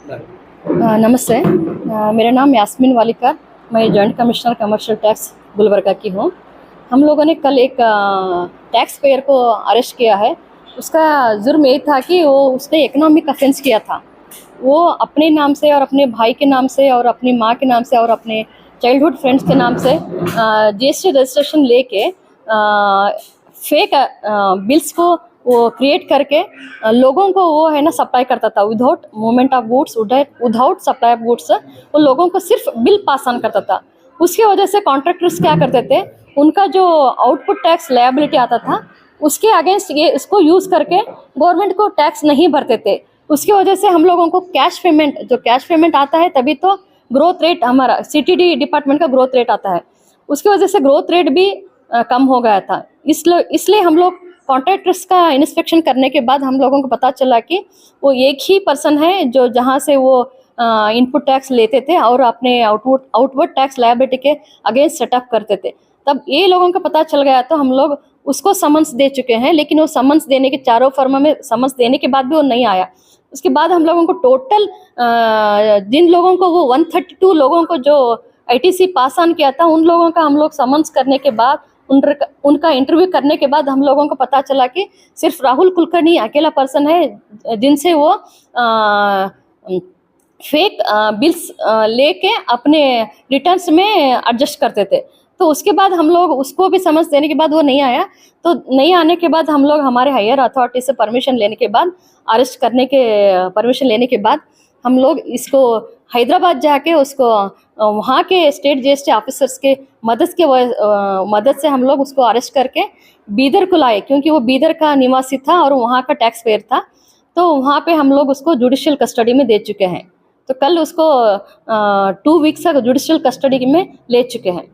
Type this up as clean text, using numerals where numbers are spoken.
नमस्ते। मेरा नाम यास्मीन वालिकर, मैं joint commissioner commercial tax Gulbarga की हूँ। हम लोगों ने कल एक टैक्स पेयर को अरेस्ट किया है। उसका जुर्म ये था कि वो उसने इकोनॉमिक ऑफेंस किया था। वो अपने नाम से और अपने भाई के नाम से और अपनी माँ के नाम से और अपने चाइल्डहुड फ्रेंड्स के नाम से जीएसटी रजिस्ट्रेशन लेके फेक बिल्स को वो क्रिएट करके लोगों को वो है ना सप्लाई करता था without movement of goods, without supply of goods. वो लोगों को सिर्फ बिल पास ऑन करता था। उसकी वजह से कॉन्ट्रैक्टर्स क्या करते थे, उनका जो आउटपुट टैक्स लायबिलिटी आता था उसके अगेंस्ट ये इसको यूज़ करके गवर्नमेंट को टैक्स नहीं भरते थे। उसकी वजह से हम लोगों को कैश पेमेंट आता है, तभी तो ग्रोथ रेट हमारा सीटीडी डिपार्टमेंट का ग्रोथ रेट आता है। उसकी वजह से ग्रोथ रेट भी कम हो गया था। इसलिए हम लोग कॉन्ट्रैक्टर्स का इंस्पेक्शन करने के बाद हम लोगों को पता चला कि वो एक ही पर्सन है जो जहाँ से वो इनपुट टैक्स लेते थे और अपने आउटवर्ड टैक्स लायबिलिटी के अगेंस्ट सेटअप करते थे। तब ये लोगों का पता चल गया तो हम लोग उसको समन्स दे चुके हैं, लेकिन वो समन्स देने के चारों फर्मों में समन्स देने के बाद भी वो नहीं आया। उसके बाद हम लोगों को टोटल जिन लोगों को वो 132 लोगों को जो आईटीसी पास ऑन किया था, उन लोगों का हम लोग समन्स करने के बाद उनका इंटरव्यू करने के बाद हम लोगों को पता चला कि सिर्फ राहुल कुलकर्णी अकेला पर्सन है जिनसे वो फेक बिल्स लेके अपने रिटर्न्स में एडजस्ट करते थे। तो उसके बाद हम लोग उसको भी समझ देने के बाद वो नहीं आया। तो नहीं आने के बाद हम लोग हमारे हायर अथॉरिटी से परमिशन लेने के बाद, अरेस्ट करने के परमिशन लेने के बाद हम लोग इसको हैदराबाद जाके उसको वहाँ के स्टेट जीएसटी ऑफिसर्स के मदद से हम लोग उसको अरेस्ट करके बीदर को लाए, क्योंकि वो बीदर का निवासी था और वहाँ का टैक्स पेयर था। तो वहाँ पे हम लोग उसको जुडिशियल कस्टडी में दे चुके हैं। तो कल उसको 2 वीक्स तक जुडिशियल कस्टडी में ले चुके हैं।